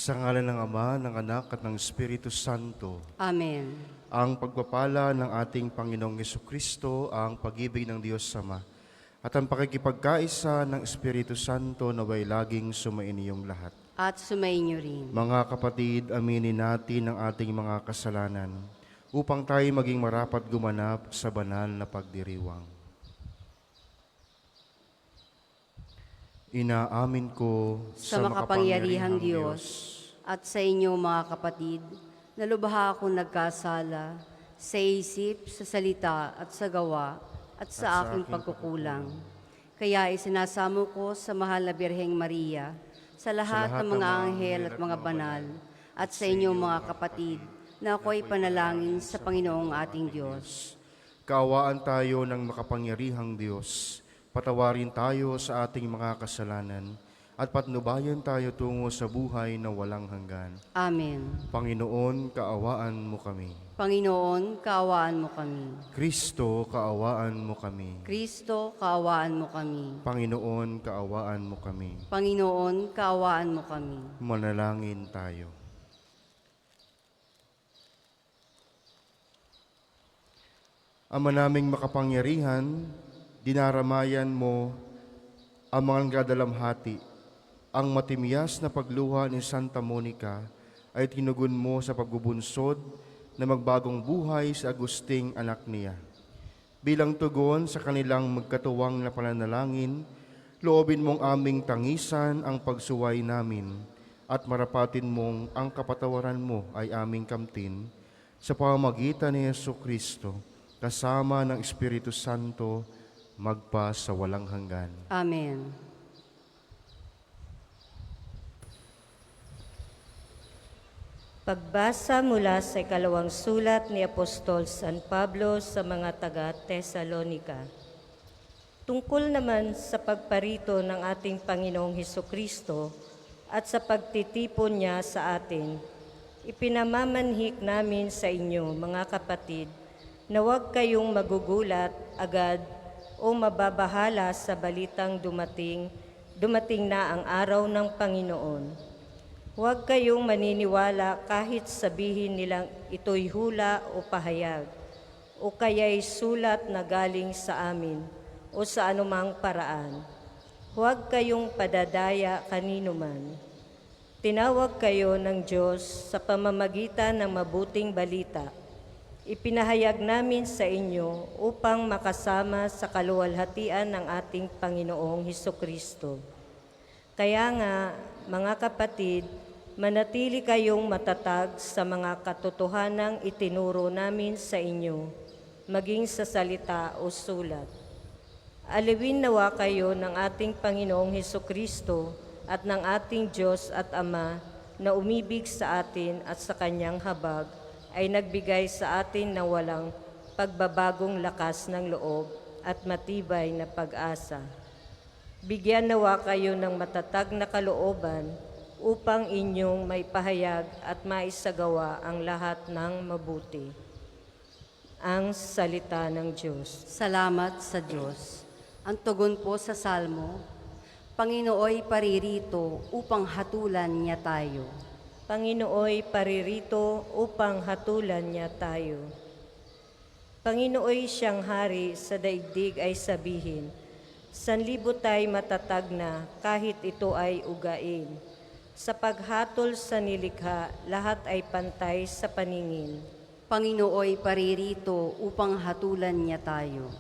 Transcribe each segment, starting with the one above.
Sa ngalan ng Ama, ng Anak at ng Espiritu Santo. Amen. Ang pagpapala ng ating Panginoong Jesucristo, ang pag-ibig ng Diyos Ama, at ang pakikipagkaisa ng Espiritu Santo naway laging sumainiyong lahat. At sumainyo rin. Mga kapatid, aminin natin ang ating mga kasalanan upang tayo maging marapat gumanap sa banal na pagdiriwang. Inaamin ko Sa makapangyarihang Diyos at sa inyo mga kapatid, na lubha akong nagkasala sa isip, sa salita at sa gawa at sa aking pagkukulang. Kaya isinasamo ko sa mahal na Birheng Maria, sa lahat ng mga anghel at mga banal, at sa inyo mga kapatid, na ako'y panalangin sa Panginoong ating Diyos. Kaawaan tayo ng makapangyarihang Diyos. Patawarin tayo sa ating mga kasalanan at patnubayan tayo tungo sa buhay na walang hanggan. Amen. Panginoon, kaawaan mo kami. Panginoon, kaawaan mo kami. Kristo, kaawaan mo kami. Kristo, kaawaan mo kami. Panginoon, kaawaan mo kami. Panginoon, kaawaan mo kami. Manalangin tayo. Ama naming makapangyarihan, dinaramayan mo ang mga kadalamhati. Ang matimyas na pagluha ni Santa Monica ay tinugon mo sa pagbubunsod na magbagong buhay sa Agusting anak niya. Bilang tugon sa kanilang magkatuwang na pananalangin, loobin mong aming tangisan ang pagsuway namin at marapatin mong ang kapatawaran mo ay aming kamtin sa pamamagitan ni Jesucristo kasama ng Espiritu Santo magpa sa walang hanggan. Amen. Pagbasa mula sa ikalawang sulat ni Apostol San Pablo sa mga taga-Tesalonika. Tungkol naman sa pagparito ng ating Panginoong Hesukristo at sa pagtitipon niya sa atin, ipinamamanhik namin sa inyo, mga kapatid, na huwag kayong magugulat agad o mababahala sa balitang dumating na ang araw ng Panginoon. Huwag kayong maniniwala kahit sabihin nilang ito'y hula o pahayag, o kaya'y sulat na galing sa amin, o sa anumang paraan. Huwag kayong padadaya kanino man. Tinawag kayo ng Diyos sa pamamagitan ng mabuting balita. Ipinahayag namin sa inyo upang makasama sa kaluwalhatian ng ating Panginoong Hesukristo. Kaya nga, mga kapatid, manatili kayong matatag sa mga katotohanang itinuro namin sa inyo, maging sa salita o sulat. Aliwin nawa kayo ng ating Panginoong Hesukristo at ng ating Diyos at Ama na umibig sa atin at sa Kanyang habag ay nagbigay sa atin ng walang pagbabagong lakas ng loob at matibay na pag-asa. Bigyan nawa kayo ng matatag na kalooban upang inyong may pahayag at maisagawa ang lahat ng mabuti. Ang salita ng Diyos. Salamat sa Diyos. Ang tugon po sa Salmo, Panginooy paririto upang hatulan niya tayo. Panginooy paririto upang hatulan niya tayo. Panginooy siyang hari sa daigdig ay sabihin, sanlibutan ay matatag na kahit ito ay ugain. Sa paghatol sa nilikha, lahat ay pantay sa paningin. Panginooy paririto upang hatulan niya tayo.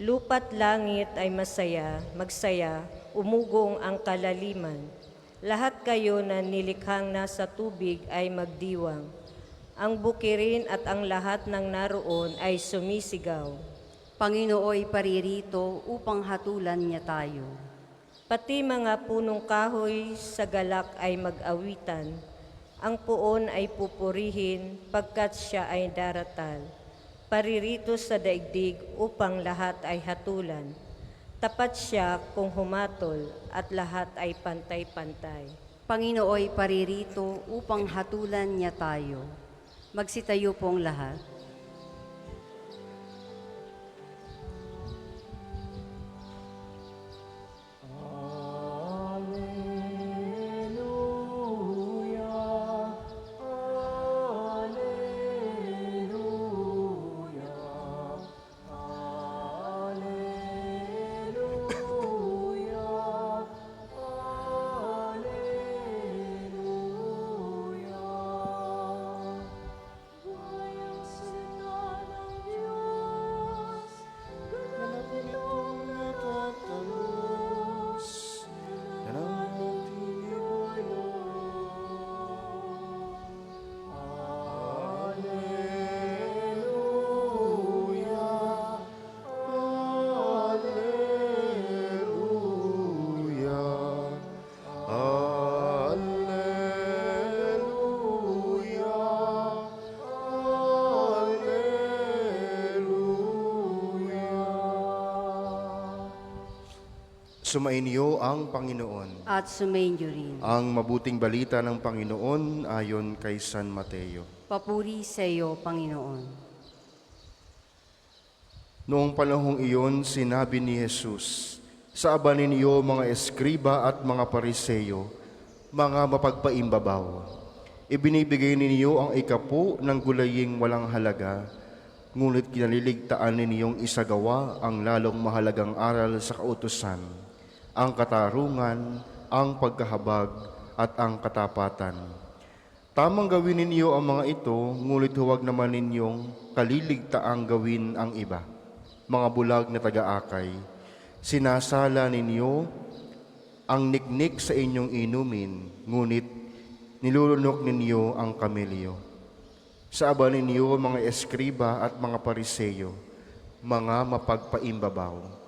Lupa't langit ay magsaya, umugong ang kalaliman. Lahat kayo na nilikhang nasa tubig ay magdiwang. Ang bukirin at ang lahat ng naroon ay sumisigaw. Panginooy paririto upang hatulan niya tayo. Pati mga punong kahoy sa galak ay mag-awitan. Ang puon ay pupurihin pagkat siya ay daratal. Paririto sa daigdig upang lahat ay hatulan. Tapat siya kung humatol at lahat ay pantay-pantay. Panginooy paririto upang hatulan niya tayo. Magsitayo pong lahat. Alleluia. Sumainyo ang Panginoon. At sumainyo rin. Ang mabuting balita ng Panginoon ayon kay San Mateo. Papuri sa iyo, Panginoon. Noong panahong iyon, sinabi ni Jesus, sa aba ninyo mga eskriba at mga pariseyo, mga mapagpaimbabaw, ibinibigay ninyo ang ikapu ng gulaying walang halaga, ngunit kinaliligtaan ninyong isagawa ang lalong mahalagang aral sa kautusan, ang katarungan, ang pagkahabag, at ang katapatan. Tamang gawin ninyo ang mga ito, ngunit huwag naman ninyong kaliligtaang gawin ang iba. Mga bulag na taga-akay, sinasala ninyo ang niknik sa inyong inumin, ngunit nilulunok ninyo ang kamelyo. Sa aba ninyo mga eskriba at mga pariseyo, mga mapagpaimbabaw.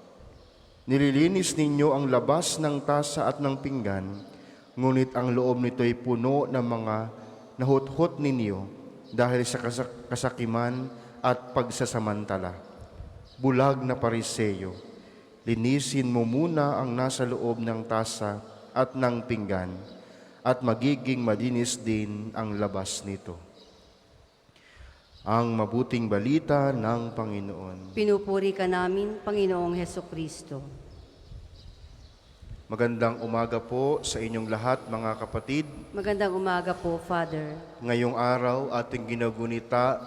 Nililinis ninyo ang labas ng tasa at ng pinggan, ngunit ang loob nito'y puno ng mga nahuthot ninyo dahil sa kasakiman at pagsasamantala. Bulag na pariseyo, linisin mo muna ang nasa loob ng tasa at ng pinggan, at magiging madinis din ang labas nito. Ang mabuting balita ng Panginoon. Pinupuri ka namin, Panginoong Hesukristo. Magandang umaga po sa inyong lahat, mga kapatid. Magandang umaga po, Father. Ngayong araw ating ginagunita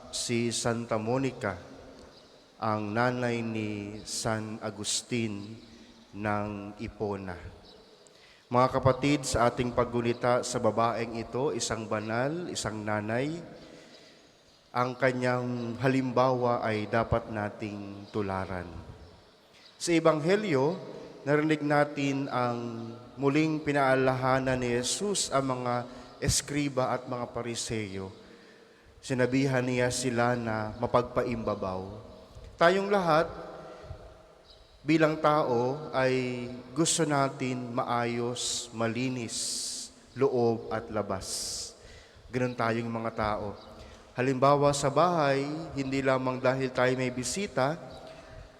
si Santa Monica, ang nanay ni San Agustin ng Ipona. Mga kapatid, sa ating paggunita sa babaeng ito, isang banal, isang nanay, ang kanyang halimbawa ay dapat nating tularan. Sa Ebanghelyo, narinig natin ang muling pinaalahanan ni Jesus ang mga eskriba at mga pariseyo. Sinabihan niya sila na mapagpaimbabaw. Tayong lahat, bilang tao, ay gusto natin maayos, malinis, loob at labas. Ganun tayong mga tao. Halimbawa sa bahay, hindi lamang dahil tayo may bisita,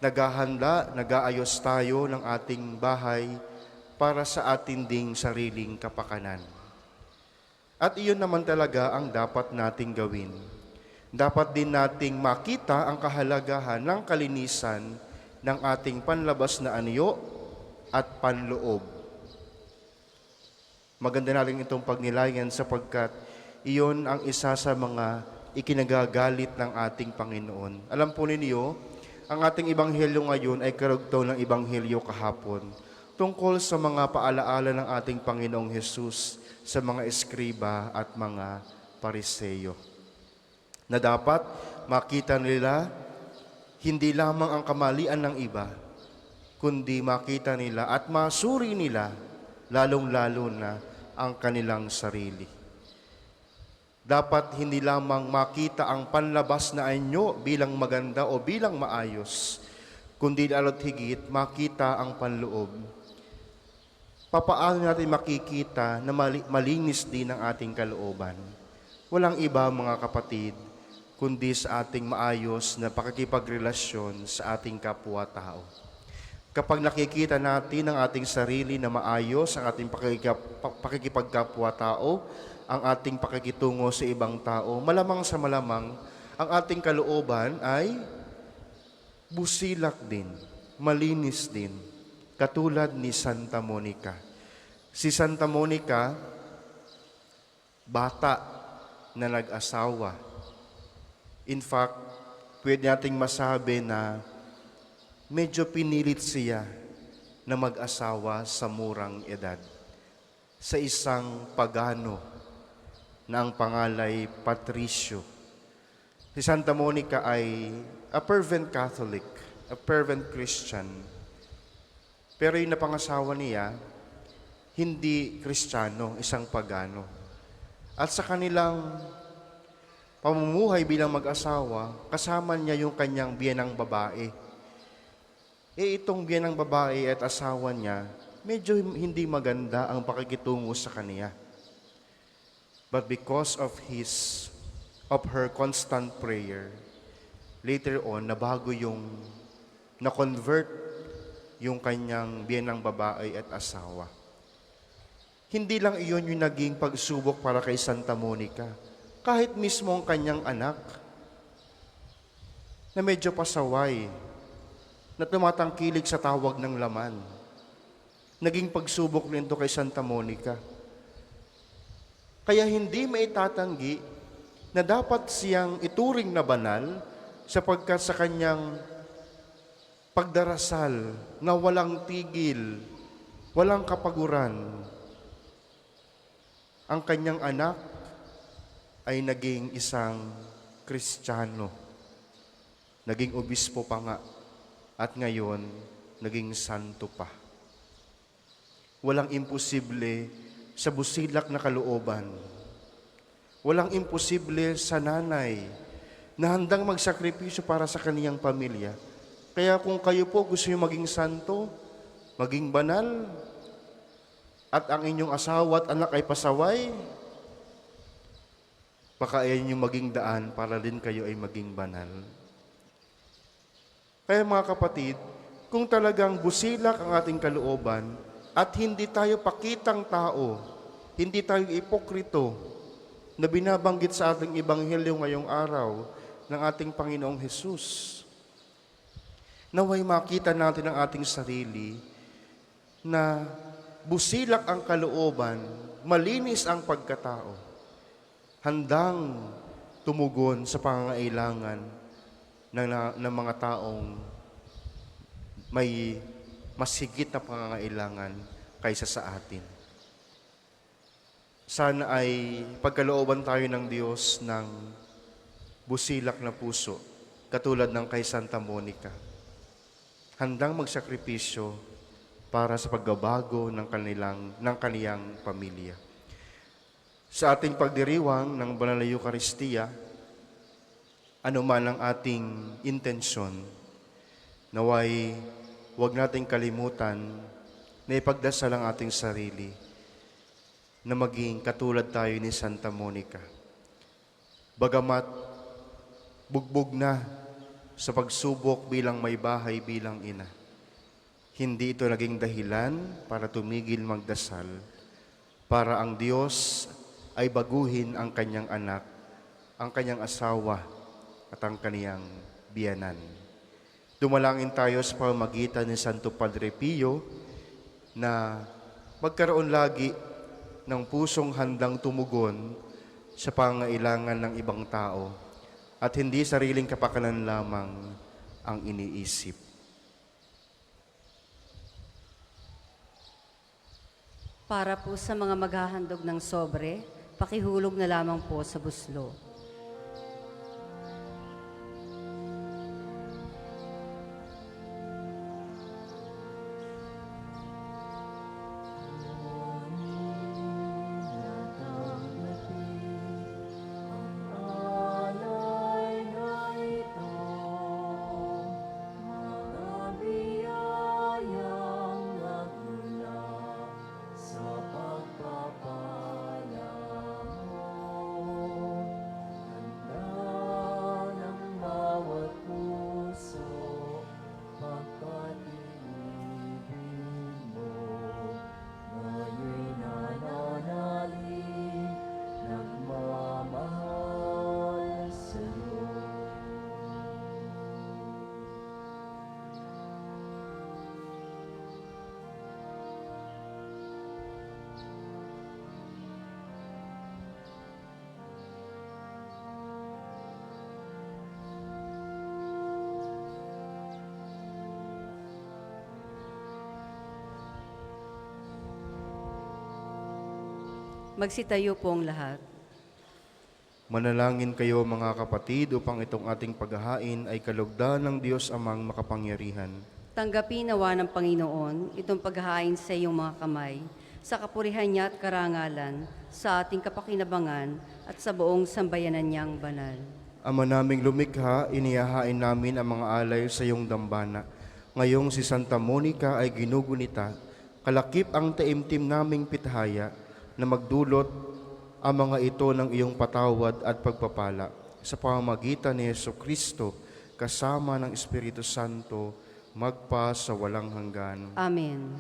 naghahanda, nag-aayos tayo ng ating bahay para sa ating ding sariling kapakanan. At iyon naman talaga ang dapat nating gawin. Dapat din nating makita ang kahalagahan ng kalinisan ng ating panlabas na anyo at panloob. Maganda na rin itong pagnilayan sapagkat iyon ang isa sa mga ikinagagalit ng ating Panginoon. Alam po ninyo, ang ating ebanghelyo ngayon ay karugtong ng ebanghelyo kahapon tungkol sa mga paalaala ng ating Panginoong Hesus sa mga eskriba at mga pariseyo. Na dapat makita nila hindi lamang ang kamalian ng iba, kundi makita nila at masuri nila lalong-lalo na ang kanilang sarili. Dapat hindi lamang makita ang panlabas na anyo bilang maganda o bilang maayos, kundi lalo't higit makita ang panloob. Papaano natin makikita na malinis din ang ating kalooban? Walang iba, mga kapatid, kundi sa ating maayos na pakikipagrelasyon sa ating kapwa-tao. Kapag nakikita natin ang ating sarili na maayos, ang ating pakikipagkapwa-tao, ang ating pakikitungo sa ibang tao, malamang sa malamang, ang ating kalooban ay busilak din, malinis din, katulad ni Santa Monica. Si Santa Monica, bata na nag-asawa. In fact, pwede nating masabi na medyo pinilit siya na mag-asawa sa murang edad sa isang pagano na ang pangalay Patricio. Si Santa Monica ay a fervent Catholic, a fervent Christian. Pero yung napangasawa niya, hindi Kristiyano, isang pagano. At sa kanilang pamumuhay bilang mag-asawa, kasama niya yung kanyang biyenang babae. Itong biyenang babae at asawa niya, medyo hindi maganda ang pakikitungo sa kaniya. But because of her constant prayer, later on, nabago na-convert yung kanyang biyenang babae at asawa. Hindi lang iyon yung naging pagsubok para kay Santa Monica. Kahit mismo ang kanyang anak, na medyo pasaway, na tumatangkilik sa tawag ng laman, naging pagsubok nito kay Santa Monica. Kaya hindi maitatanggi na dapat siyang ituring na banal sapagkat sa kanyang pagdarasal na walang tigil, walang kapaguran, ang kanyang anak ay naging isang Kristiyano, naging obispo pa nga, at ngayon naging santo pa. Walang imposible sa busilak na kalooban. Walang imposible sa nanay na handang magsakripisyo para sa kaniyang pamilya. Kaya kung kayo po gusto niyo maging santo, maging banal, at ang inyong asawa at anak ay pasaway, baka ayan yung maging daan para din kayo ay maging banal. Kaya mga kapatid, kung talagang busilak ang ating kalooban at hindi tayo pakitang tao, hindi tayo ipokrito na binabanggit sa ating ebanghelyo ngayong araw ng ating Panginoong Hesus, naway makita natin ang ating sarili na busilak ang kalooban, malinis ang pagkatao, handang tumugon sa pangangailangan ng mga taong may mas higit na pangangailangan kaysa sa atin. Sana ay pagkalooban tayo ng Diyos ng busilak na puso, katulad ng kay Santa Monica, handang magsakripisyo para sa pagbabago ng kaniyang pamilya. Sa ating pagdiriwang ng Banal na Eucharistia, anuman ang ating intensyon, naway huwag nating kalimutan na ipagdasal ang ating sarili na maging katulad tayo ni Santa Monica. Bagamat bugbog na sa pagsubok bilang may bahay, bilang ina, hindi ito naging dahilan para tumigil magdasal, para ang Diyos ay baguhin ang kanyang anak, ang kanyang asawa, at ang kaniyang biyanan. Dumalangin tayo sa pamamagitan ni Santo Padre Pio na magkaroon lagi ng pusong handang tumugon sa pangailangan ng ibang tao at hindi sariling kapakanan lamang ang iniisip. Para po sa mga maghahandog ng sobre, pakihulog na lamang po sa buslo. Magsitayo po ang lahat. Manalangin kayo mga kapatid upang itong ating paghahain ay kalugdan ng Diyos Amang makapangyarihan. Tanggapin nawa ng Panginoon itong paghahain sa iyong mga kamay, sa kapurihan niya at karangalan, sa ating kapakinabangan at sa buong sambayanan niyang banal. Ama naming lumikha, inihahain namin ang mga alay sa iyong dambana. Ngayong si Santa Monica ay ginugunita, kalakip ang taimtim naming pitahaya na magdulot ang mga ito ng iyong patawad at pagpapala sa pamamagitan ni Jesucristo kasama ng Espiritu Santo magpa sa walang hanggan. Amen.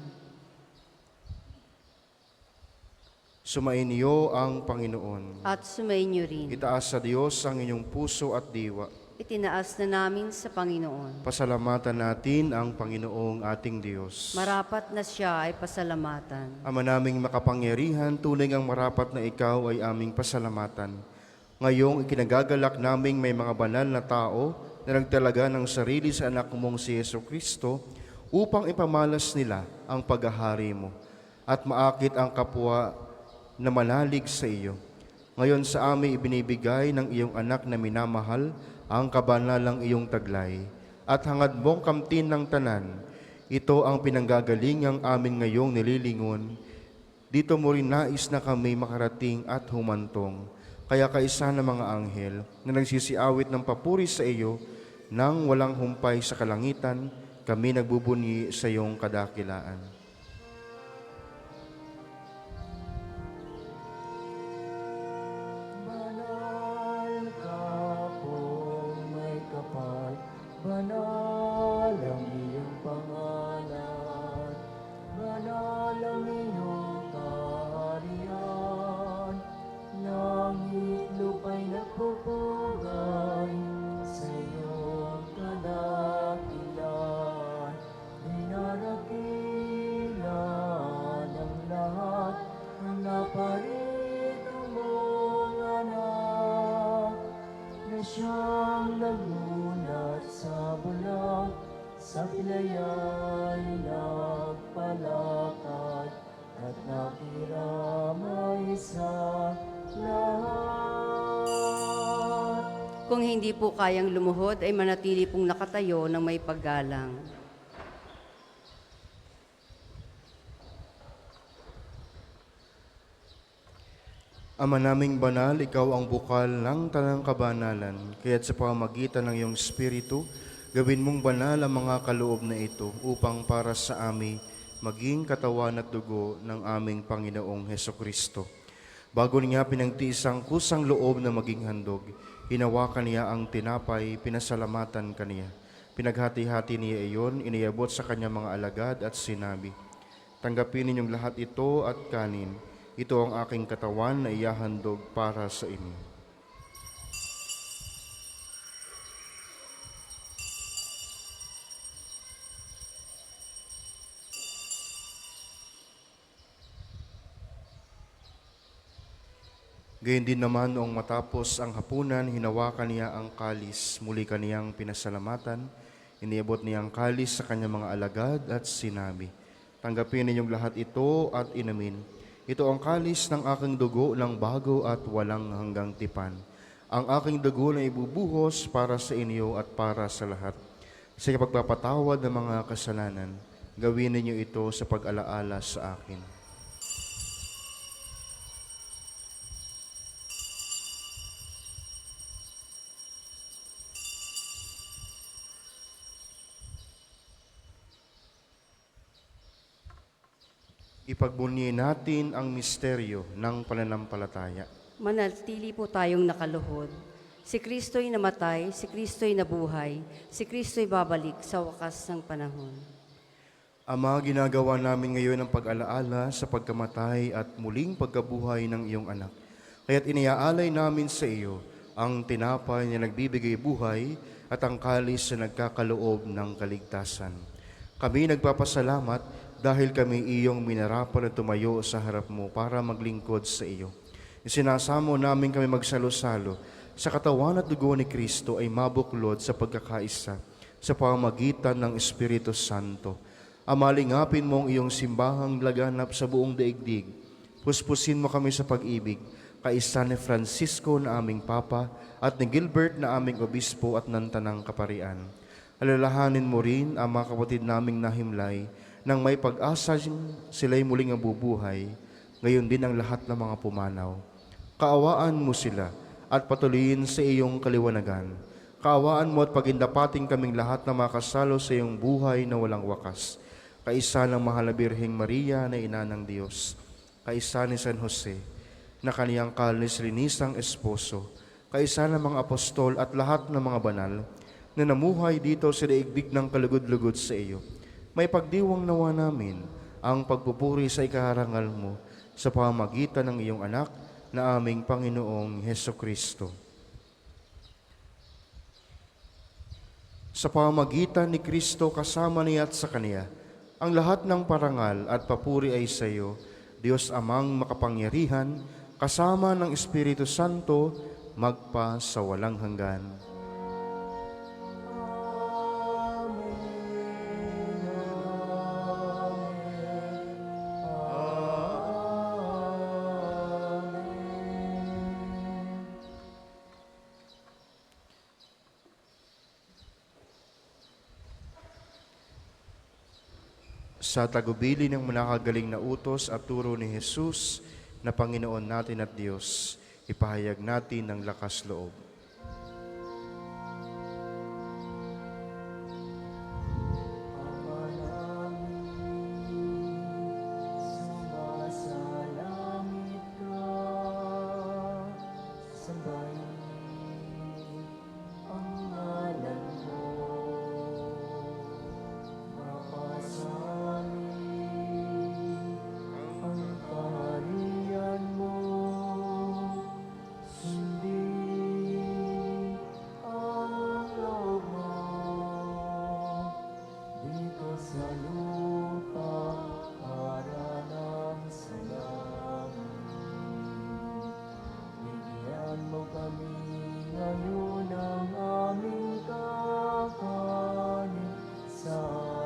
Sumainyo ang Panginoon. At sumainyo rin. Itaas sa Diyos ang inyong puso at diwa. Itinaas na namin sa Panginoon. Pasalamatan natin ang Panginoong ating Diyos. Marapat na siya ay pasalamatan. Ama naming makapangyarihan, tunay ang marapat na ikaw ay aming pasalamatan. Ngayong ikinagagalak naming may mga banal na tao na nagtalaga ng sarili sa anak mong si Jesucristo upang ipamalas nila ang paghahari mo at maakit ang kapwa na manalig sa iyo. Ngayon sa amin ibinibigay ng iyong anak na minamahal ang kabanalang iyong taglay at hangad mong kamtin ng tanan. Ito ang pinanggagalingang amin ngayong nililingon. Dito mo rin nais na kami makarating at humantong. Kaya kaisa ng mga anghel na nagsisiawit ng papuri sa iyo nang walang humpay sa kalangitan, kami nagbubunyi sa iyong kadakilaan. Banal ang iyong pangalan, banal ang iyong kaharian, langit lupa'y nagpupugay sa iyong kadakilan. Dinarakilan ang lahat ng naparito mong anak, na siyang nagulat sa bulag, sa pilaya'y nagpalakad at nakiramay sa lahat. Kung hindi po kayang lumuhod, ay manatili pong nakatayo ng may paggalang. Ama naming banal, ikaw ang bukal ng tanang kabanalan, kaya't sa pamamagitan ng iyong Espiritu, gawin mong banal ang mga kaloob na ito upang para sa amin maging katawan at dugo ng aming Panginoong Hesukristo. Bago niya pinagtiis ang kusang loob na maging handog, hinawakan niya ang tinapay, pinasalamatan kaniya. Pinaghati-hati niya iyon, iniabot sa kanyang mga alagad at sinabi, "Tanggapin ninyong lahat ito at kanin. Ito ang aking katawan na iyahandog para sa inyo." Gayun din naman noong matapos ang hapunan, hinawakan niya ang kalis, muli kaniyang pinasalamatan, iniabot niya ang kalis sa kanyang mga alagad at sinabi, "Tanggapin ninyong lahat ito at inamin. Ito ang kalis ng aking dugo ng bago at walang hanggang tipan. Ang aking dugo na ibubuhos para sa inyo at para sa lahat. Sa pagpapatawad ng mga kasalanan, gawin ninyo ito sa pag-alaala sa akin." Ipagbunyi natin ang misteryo ng pananampalataya. Manatili po tayong nakaluhod. Si Kristo'y namatay, si Kristo'y nabuhay, si Kristo'y babalik sa wakas ng panahon. Ama, ginagawa namin ngayon ang pag-alaala sa pagkamatay at muling pagkabuhay ng iyong anak. Kaya't iniaalay namin sa iyo ang tinapay na nagbibigay buhay at ang kalis na nagkakaloob ng kaligtasan. Kami nagpapasalamat dahil kami iyong minarapan at tumayo sa harap mo para maglingkod sa iyo. Isinasamo namin kami magsalo-salo sa katawan at dugo ni Kristo ay mabuklod sa pagkakaisa sa pamamagitan ng Espiritu Santo. Amalingapin mong iyong simbahang laganap sa buong daigdig. Puspusin mo kami sa pag-ibig, kaisa ni Francisco na aming Papa at ni Gilbert na aming Obispo at ng Tanang Kaparian. Alalahanin mo rin ang mga kapatid naming nahimlay nang may pag-asa sila'y muling mabubuhay, ngayon din ang lahat ng mga pumanaw. Kaawaan mo sila at patuloyin sa iyong kaliwanagan. Kaawaan mo at pagindapating kaming lahat na makasalo sa iyong buhay na walang wakas. Kaisa ng mahal na Birheng Maria na ina ng Diyos, kaisa ni San Jose, na kaniyang kalis-linisang esposo, kaisa ng mga apostol at lahat ng mga banal, na namuhay dito sa daigdig ng kalugod-lugod sa iyo. May pagdiwang nawa namin ang pagpupuri sa ikaharangal mo sa pamamagitan ng iyong anak na aming Panginoong Heso Kristo. Sa pamamagitan ni Kristo kasama niya at sa Kaniya, ang lahat ng parangal at papuri ay sa iyo, Diyos Amang makapangyarihan, kasama ng Espiritu Santo, magpa sa walang hanggan. Sa tagubili ng manakagaling na utos at turo ni Jesus na Panginoon natin at Diyos, ipahayag natin ng lakas loob. Sumasalamit ka, sambahin ang ngalan mo. Mapasanin ang kaharian mo, sundin ang loob mo, dito sa lupa para ng sa langit. Bigyan mo kami ngayon ng aming kakanin sa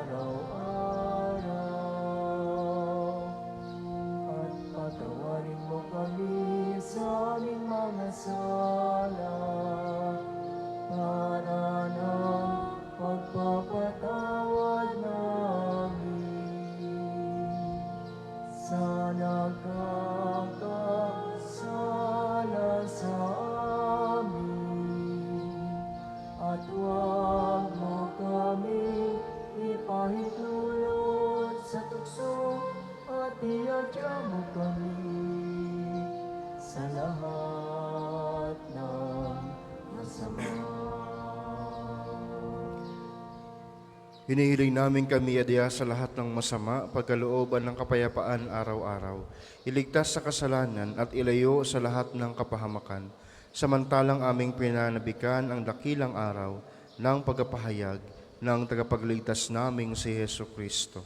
araw-araw. At patawarin mo kami sa aming mga sala para ng pagpapatawad namin sa nagkakasala sa amin. At huwag mo kami ipahintulot sa tukso at iadya mo kami sa lahat ng masama. Hinihiling namin kami adya sa lahat ng masama, pagkalooban ng kapayapaan araw-araw. Iligtas sa kasalanan at ilayo sa lahat ng kapahamakan. Samantalang aming pinanabikan ang dakilang araw ng pagpapahayag ng tagapagligtas naming si Heso Kristo.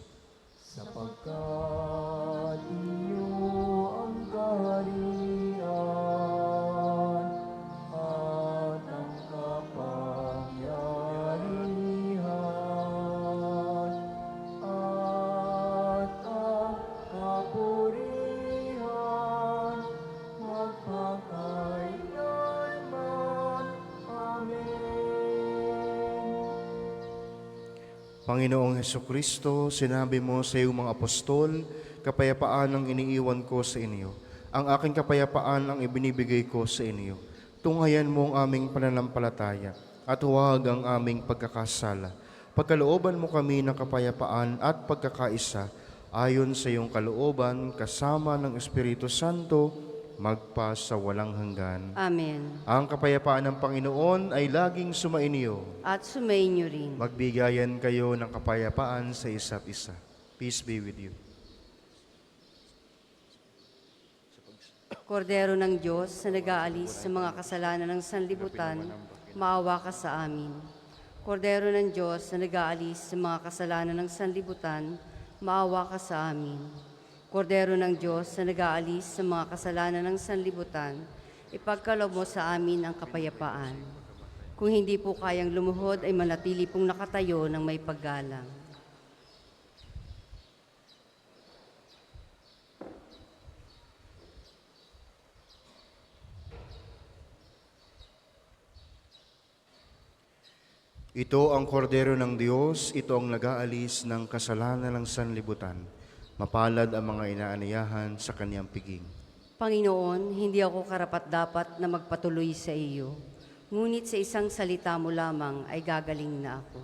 Sapagkat iyo ang kaharian at ang kapangyarihan at ang kapurihan magpakailanman. Amen. Panginoong Heso Kristo, sinabi mo sa iyong mga apostol, kapayapaan ang iniiwan ko sa inyo. Ang aking kapayapaan ang ibinibigay ko sa inyo. Tunghayan mo ang aming pananampalataya at huwag ang aming pagkakasala. Pagkalooban mo kami ng kapayapaan at pagkakaisa ayon sa iyong kalooban kasama ng Espiritu Santo magpa sa walang hanggan. Amen. Ang kapayapaan ng Panginoon ay laging sumainyo. At sumainyo rin. Magbigayan kayo ng kapayapaan sa isa't isa. Peace be with you. Kordero ng Diyos na nag-aalis sa mga kasalanan ng sanlibutan, maawa ka sa amin. Kordero ng Diyos na nag-aalis sa mga kasalanan ng sanlibutan, maawa ka sa amin. Kordero ng Diyos na nag-aalis sa mga kasalanan ng sanlibutan, ipagkaloob mo sa amin ang kapayapaan. Kung hindi po kayang lumuhod, ay manatili pong nakatayo ng may paggalang. Ito ang kordero ng Diyos, ito ang nag-aalis ng kasalanan ng sanlibutan. Mapalad ang mga inaaniyahan sa kaniyang piging. Panginoon, hindi ako karapat-dapat na magpatuloy sa iyo. Ngunit sa isang salita mo lamang ay gagaling na ako.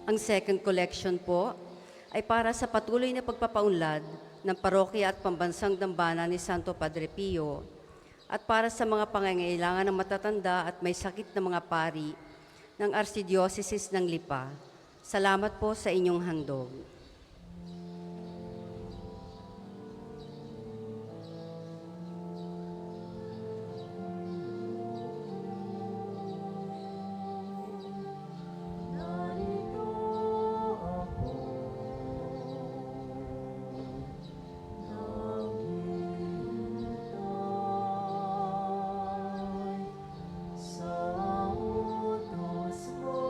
Ang second collection po ay para sa patuloy na pagpapaunlad ng parokya at pambansang dambana ni Santo Padre Pio at para sa mga pangangailangan ng matatanda at may sakit na mga pari ng Archdiocese ng Lipa. Salamat po sa inyong handog. narito ako, naghihintay sa utos mo.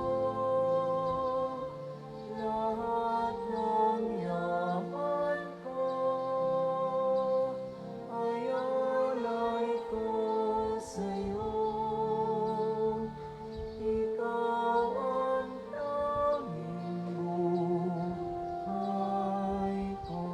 Lahat ng yaman ko ay alay ko sa'yo. Ikaw ang tanging buhay ko.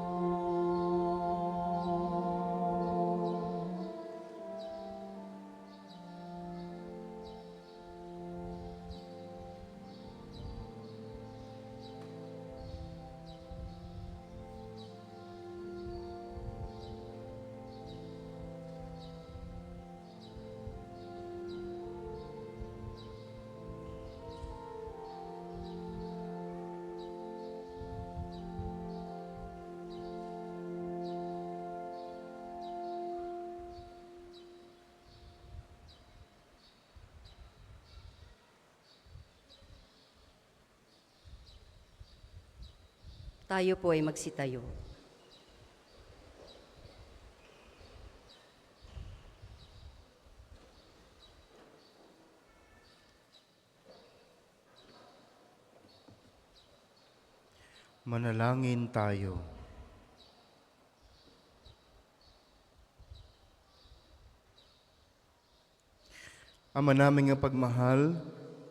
Tayo po ay magsitayo. Manalangin tayo. Ama naming ang pagmahal,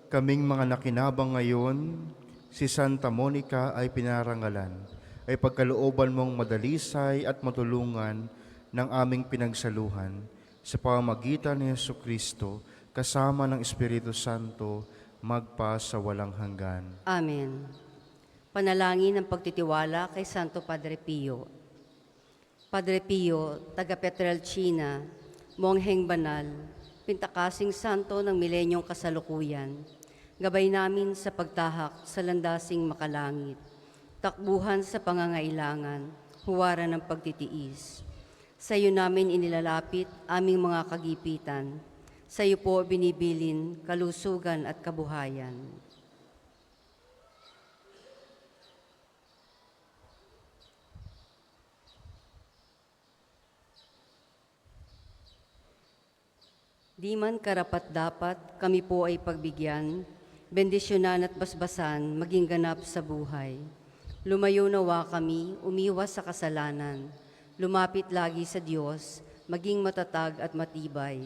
kaming mga nakinabang ngayon, si Santa Monica ay pinarangalan, ay pagkalooban mong madalisay at matulungan ng aming pinagsaluhan sa pamamagitan ni Jesucristo kasama ng Espiritu Santo magpa sa walang hanggan. Amen. Panalangin ng pagtitiwala kay Santo Padre Pio. Padre Pio, taga Petrelcina, mongheng banal, pintakasing santo ng milenyong kasalukuyan, gabay namin sa pagtahak sa landasing makalangit, takbuhan sa pangangailangan, huwaran ng pagtitiis. Sa iyo namin inilalapit aming mga kagipitan. Sa iyo po binibilin kalusugan at kabuhayan. Di man karapat-dapat, kami po ay pagbigyan, bendisyonan at basbasan, maging ganap sa buhay. Lumayo nawa kami, umiwas sa kasalanan, lumapit lagi sa Diyos, maging matatag at matibay.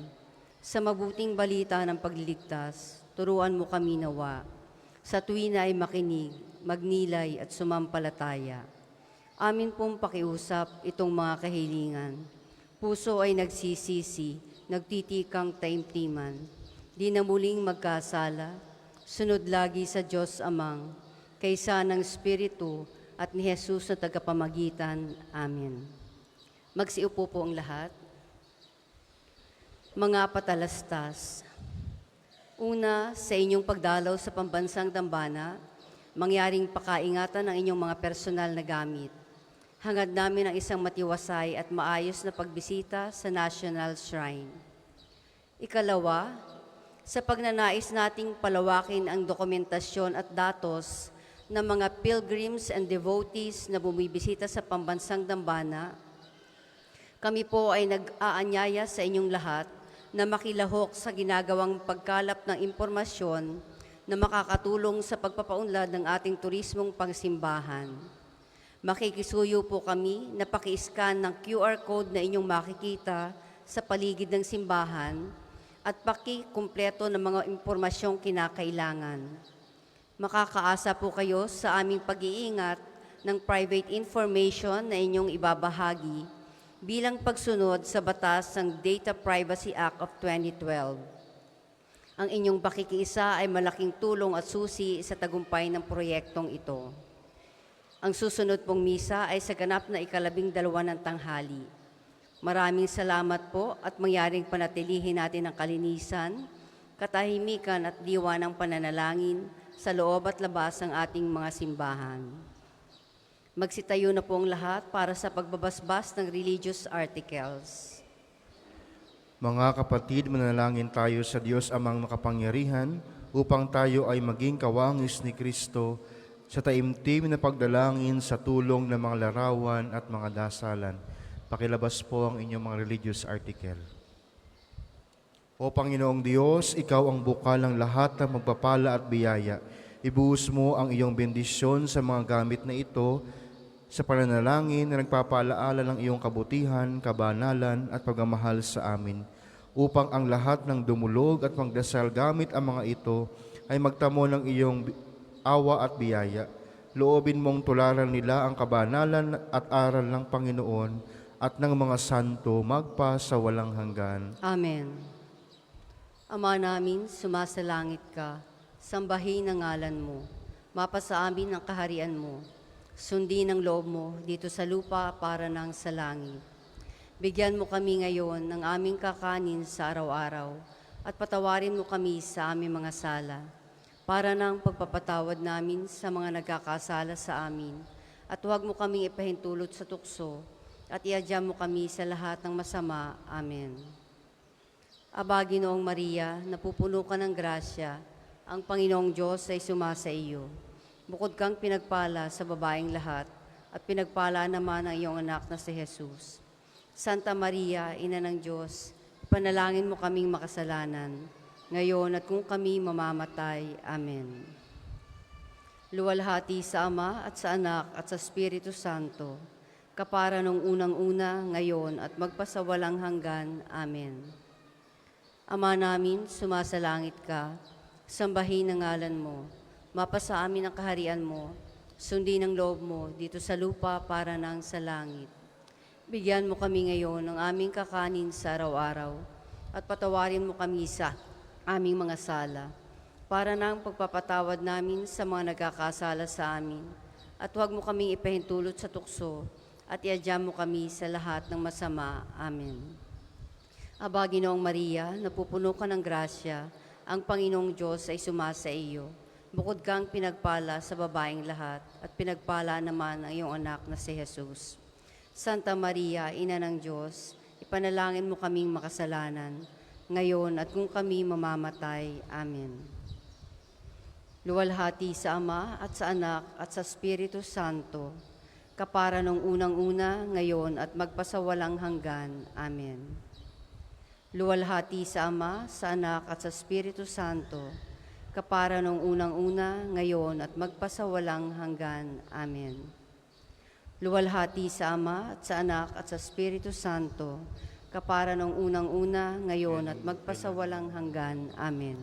Sa mabuting balita ng pagliligtas, turuan mo kami nawa. Sa tuwina ay makinig, magnilay at sumampalataya. Amin pong pakiusap itong mga kahilingan. Puso ay nagsisisi, nagtitikang taimtiman, di na muling magkasala, sunod lagi sa Diyos Amang, kaysa ng Espiritu at ni Jesus na tagapamagitan. Amen. Magsiupo po ang lahat. Mga patalastas, una, sa inyong pagdalaw sa pambansang dambana, mangyaring pakaingatan ng inyong mga personal na gamit. Hangad namin ang isang matiwasay at maayos na pagbisita sa National Shrine. Ikalawa, sa pagnanais nating palawakin ang dokumentasyon at datos ng mga pilgrims and devotees na bumibisita sa pambansang dambana, kami po ay nag-aanyaya sa inyong lahat na makilahok sa ginagawang pagkalap ng impormasyon na makakatulong sa pagpapaunlad ng ating turismong pangsimbahan. Makikisuyo po kami na paki-scan ng QR code na inyong makikita sa paligid ng simbahan at paki-kumpleto ng mga impormasyong kinakailangan. Makakaasa po kayo sa aming pag-iingat ng private information na inyong ibabahagi bilang pagsunod sa batas ng Data Privacy Act of 2012. Ang inyong pakikiisa ay malaking tulong at susi sa tagumpay ng proyektong ito. Ang susunod pong misa ay sa ganap na 12 ng tanghali. Maraming salamat po at mangyaring panatilihin natin ang kalinisan, katahimikan at diwa ng pananalangin sa loob at labas ng ating mga simbahan. Magsitayo na po ang lahat para sa pagbabasbas ng religious articles. Mga kapatid, manalangin tayo sa Diyos amang makapangyarihan upang tayo ay maging kawangis ni Kristo sa taimtim na pagdalangin sa tulong ng mga larawan at mga dasalan. Pakilabas po ang inyong mga religious article. O Panginoong Diyos, Ikaw ang bukal ng lahat ng magpapala at biyaya. Ibuhos mo ang iyong bendisyon sa mga gamit na ito sa pananalangin na nagpapaalaala ng iyong kabutihan, kabanalan at pagmamahal sa amin, upang ang lahat ng dumulog at magdasal gamit ang mga ito ay magtamo ng iyong awa at biyaya. Loobin mong tularan nila ang kabanalan at aral ng Panginoon at ng mga santo magpa sa walang hanggan. Amen. Ama namin, sumasalangit ka, sambahin ang ngalan mo, mapasa amin ang kaharian mo, sundin ang loob mo dito sa lupa para nang sa langit. Bigyan mo kami ngayon ng aming kakanin sa araw-araw at patawarin mo kami sa aming mga sala para nang pagpapatawad namin sa mga nagkakasala sa amin at huwag mo kaming ipahintulot sa tukso at iadya mo kami sa lahat ng masama. Amen. Aba, Ginoong Maria, napupuno ka ng grasya, ang Panginoong Diyos ay sumasa iyo. Bukod kang pinagpala sa babaeng lahat, at pinagpala naman ang iyong anak na si Jesus. Santa Maria, Ina ng Diyos, ipanalangin mo kaming makasalanan, ngayon at kung kami mamamatay. Amen. Luwalhati sa Ama at sa Anak at sa Espiritu Santo, kapara nung unang-una, ngayon at magpasawalang hanggan. Amen. Ama namin, sumasalangit ka, sambahin ang ngalan mo, mapasa amin ang kaharian mo, sundin ang loob mo dito sa lupa para nang sa langit. Bigyan mo kami ngayon ng aming kakanin sa araw-araw at patawarin mo kami sa aming mga sala para nang pagpapatawad namin sa mga nagkakasala sa amin at huwag mo kaming ipahintulot sa tukso at iadya mo kami sa lahat ng masama. Amen. Aba, Ginoong Maria, napupuno ka ng grasya, ang Panginoong Diyos ay sumasa iyo. Bukod kang pinagpala sa babaeng lahat, at pinagpala naman ang iyong anak na si Jesus. Santa Maria, Ina ng Diyos, ipanalangin mo kaming makasalanan, ngayon at kung kami mamamatay. Amen. Luwalhati sa Ama at sa Anak at sa Espiritu Santo, kapara nung unang-una, ngayon at magpasawalang hanggan. Amen. Luwalhati sa Ama, sa Anak at sa Espiritu Santo, kapara nung unang-una, ngayon at magpasawalang hanggan. Amen. Luwalhati sa Ama at sa Anak at sa Espiritu Santo, kapara nung unang-una, ngayon at magpasawalang hanggan. Amen.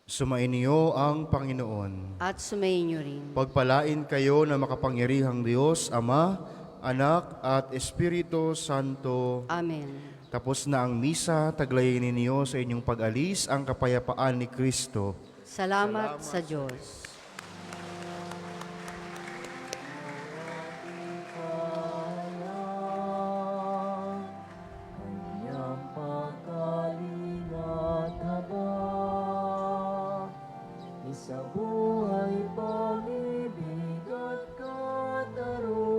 Sumain niyo ang Panginoon. At sumayin niyo rin. Pagpalain kayo na makapangyarihang Diyos, Ama, Anak at Espiritu Santo. Amen. Tapos na ang misa, taglayin ninyo sa inyong pag-alis ang kapayapaan ni Kristo. Salamat sa Diyos. Kanyang pagkaling at habag, isa buhay, pag-ibig at katarungan.